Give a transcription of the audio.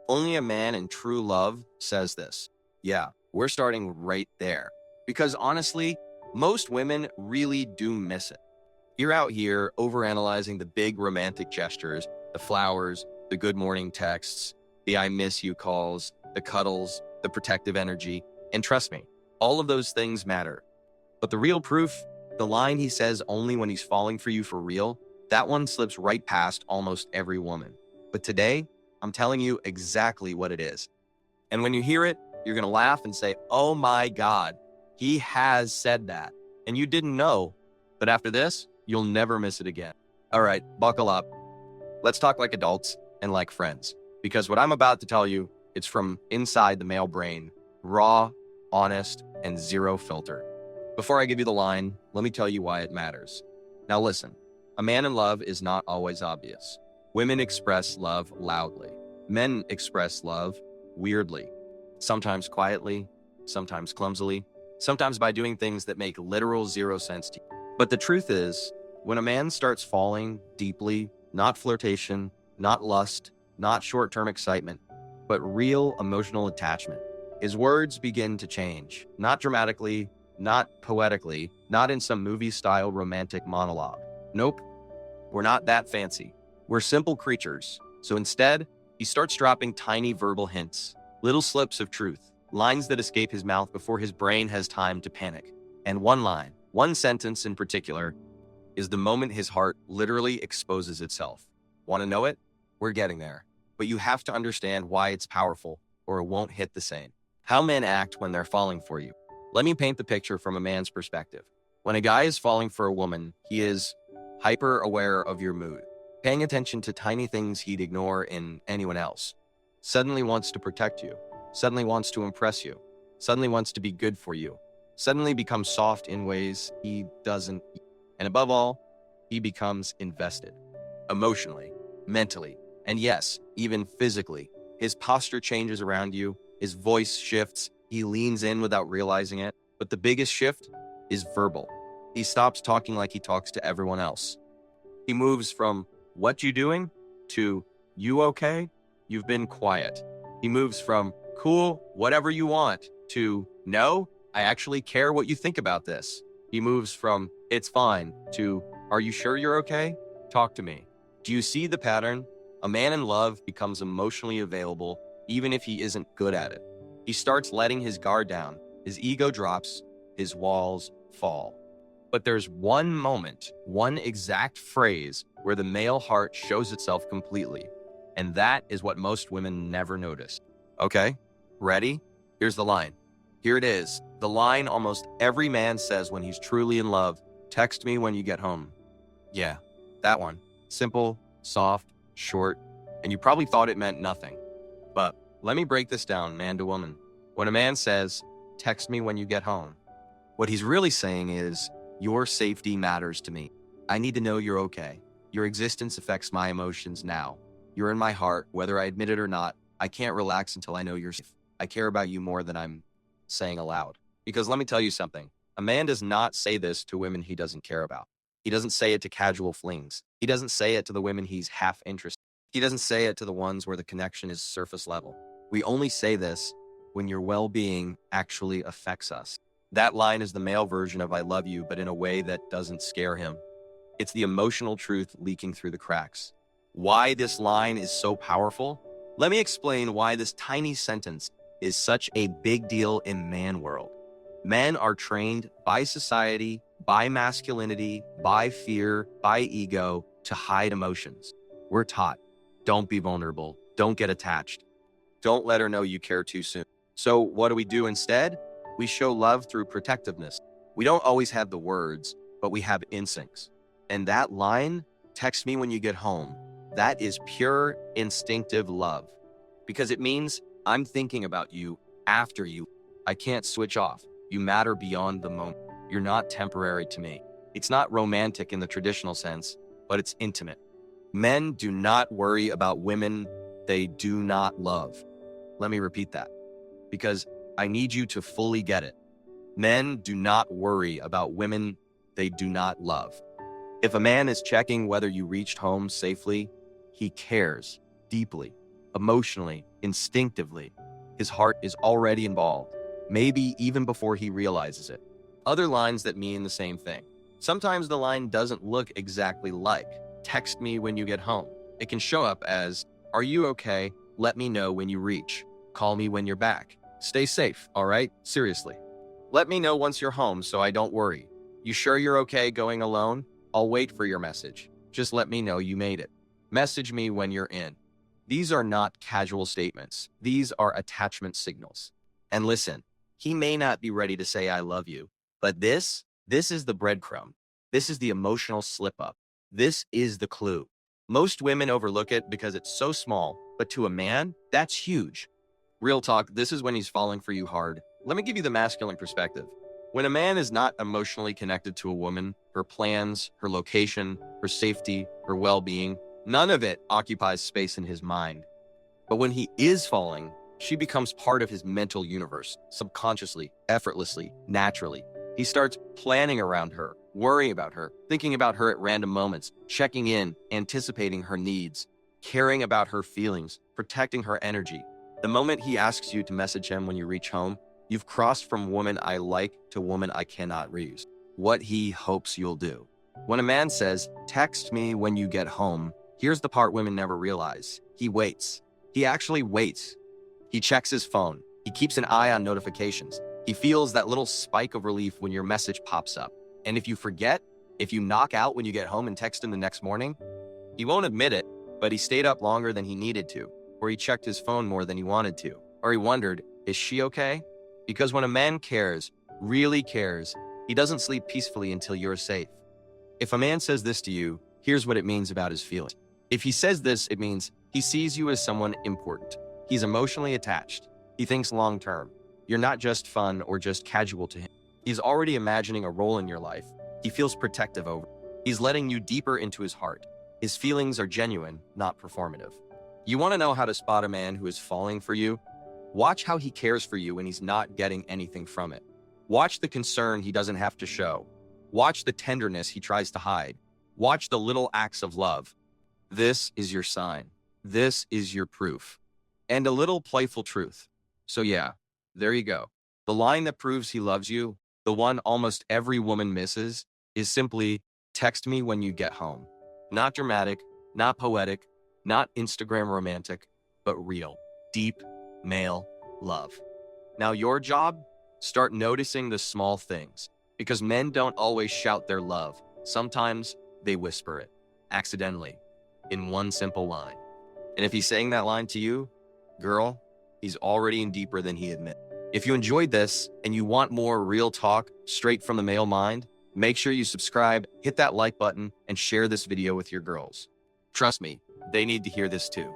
Only a man in true love says this. Yeah, we're starting right there. Because honestly, most women really do miss it. You're out here overanalyzing the big romantic gestures, the flowers, the good morning texts, the I miss you calls, the cuddles, the protective energy. And trust me, all of those things matter. But the real proof, the line he says only when he's falling for you for real, that one slips right past almost every woman. But today, I'm telling you exactly what it is. And when you hear it, you're going to laugh and say, oh my God, he has said that. And you didn't know. But after this, you'll never miss it again. All right, buckle up. Let's talk like adults and like friends. Because what I'm about to tell you, it's from inside the male brain, raw, honest, and zero filter. Before I give you the line, let me tell you why it matters. Now listen, a man in love is not always obvious. Women express love loudly. Men express love weirdly. Sometimes quietly, sometimes clumsily, sometimes by doing things that make literal zero sense to you. But the truth is, when a man starts falling deeply, not flirtation, not lust, not short-term excitement, but real emotional attachment, his words begin to change, not dramatically, not poetically, not in some movie-style romantic monologue. Nope, we're not that fancy. We're simple creatures. So instead, he starts dropping tiny verbal hints, little slips of truth, lines that escape his mouth before his brain has time to panic. And one line, one sentence in particular, is the moment his heart literally exposes itself. Want to know it? We're getting there. But you have to understand why it's powerful, or it won't hit the same. How men act when they're falling for you. Let me paint the picture from a man's perspective. When a guy is falling for a woman, he is hyper aware of your mood, paying attention to tiny things he'd ignore in anyone else. Suddenly wants to protect you, suddenly wants to impress you, suddenly wants to be good for you, suddenly becomes soft in ways he doesn't. And above all, he becomes invested, emotionally, mentally, and yes, even physically. His posture changes around you, his voice shifts, he leans in without realizing it. But the biggest shift is verbal. He stops talking like he talks to everyone else. He moves from, what you doing? To, you okay? You've been quiet. He moves from, cool, whatever you want, to, no, I actually care what you think about this. He moves from, it's fine, to, are you sure you're okay? Talk to me. Do you see the pattern? A man in love becomes emotionally available, even if he isn't good at it. He starts letting his guard down, his ego drops, his walls fall. But there's one moment, one exact phrase where the male heart shows itself completely. And that is what most women never notice. Okay, ready? Here's the line. Here it is, the line almost every man says when he's truly in love. Text me when you get home. Yeah, that one. Simple, soft, short, and you probably thought it meant nothing. But let me break this down man to woman. When a man says, text me when you get home, what he's really saying is, your safety matters to me. I need to know you're okay. Your existence affects my emotions now. You're in my heart, whether I admit it or not. I can't relax until I know you're safe. I care about you more than I'm saying aloud. Because let me tell you something. A man does not say this to women he doesn't care about. He doesn't say it to casual flings. He doesn't say it to the women he's half interested in. He doesn't say it to the ones where the connection is surface level. We only say this when your well-being actually affects us. That line is the male version of I love you, but in a way that doesn't scare him. It's the emotional truth leaking through the cracks. Why this line is so powerful? Let me explain why this tiny sentence is such a big deal in man world. Men are trained by society, by masculinity, by fear, by ego to hide emotions. We're taught, don't be vulnerable, don't get attached, don't let her know you care too soon. So what do we do instead? We show love through protectiveness. We don't always have the words, but we have instincts. And that line, text me when you get home, that is pure instinctive love. Because it means I'm thinking about you after you. I can't switch off. You matter beyond the moment. You're not temporary to me. It's not romantic in the traditional sense, but it's intimate. Men do not worry about women they do not love. Let me repeat that, because I need you to fully get it. Men do not worry about women they do not love. If a man is checking whether you reached home safely, he cares deeply. emotionally, instinctively. His heart is already involved, maybe even before he realizes it. Other lines that mean the same thing. Sometimes the line doesn't look exactly like, "Text me when you get home." It can show up as, "Are you okay? Let me know when you reach. Call me when you're back. Stay safe, all right? Seriously. Let me know once you're home so I don't worry. You sure you're okay going alone? I'll wait for your message. Just let me know you made it. Message me when you're in." These are not casual statements. These are attachment signals. And listen, he may not be ready to say "I love you," but this is the breadcrumb. This is the emotional slip up. This is the clue. Most women overlook it because it's so small, but to a man, that's huge. Real talk, this is when he's falling for you hard. Let me give you the masculine perspective. When a man is not emotionally connected to a woman, her plans, her location, her safety, her well-being, none of it occupies space in his mind. But when he is falling, she becomes part of his mental universe, subconsciously, effortlessly, naturally. He starts planning around her, worrying about her, thinking about her at random moments, checking in, anticipating her needs, caring about her feelings, protecting her energy. The moment he asks you to message him when you reach home, you've crossed from "woman I like" to "woman I cannot reuse." What he hopes you'll do. When a man says, "Text me when you get home," here's the part women never realize. He waits. He actually waits. He checks his phone. He keeps an eye on notifications. He feels that little spike of relief when your message pops up. And if you forget, if you knock out when you get home and text him the next morning, he won't admit it, but he stayed up longer than he needed to, or he checked his phone more than he wanted to, or he wondered, "Is she okay?" Because when a man cares, really cares, he doesn't sleep peacefully until you're safe. If a man says this to you, here's what it means about his feelings. If he says this, it means he sees you as someone important. He's emotionally attached. He thinks long term. You're not just fun or just casual to him. He's already imagining a role in your life. He feels protective over. He's letting you deeper into his heart. His feelings are genuine, not performative. You want to know how to spot a man who is falling for you? Watch how he cares for you when he's not getting anything from it. Watch the concern he doesn't have to show. Watch the tenderness he tries to hide. Watch the little acts of love. This is your sign. This is your proof. And a little playful truth. So yeah, there you go. The line that proves he loves you, the one almost every woman misses, is simply, "Text me when you get home." Not dramatic, not poetic, not Instagram romantic, but real, deep, male love. Now your job? Start noticing the small things, because men don't always shout their love. Sometimes they whisper it, accidentally, in one simple line. And if he's saying that line to you, girl, he's already in deeper than he admits. If you enjoyed this and you want more real talk straight from the male mind, make sure you subscribe, hit that like button, and share this video with your girls. Trust me, they need to hear this too.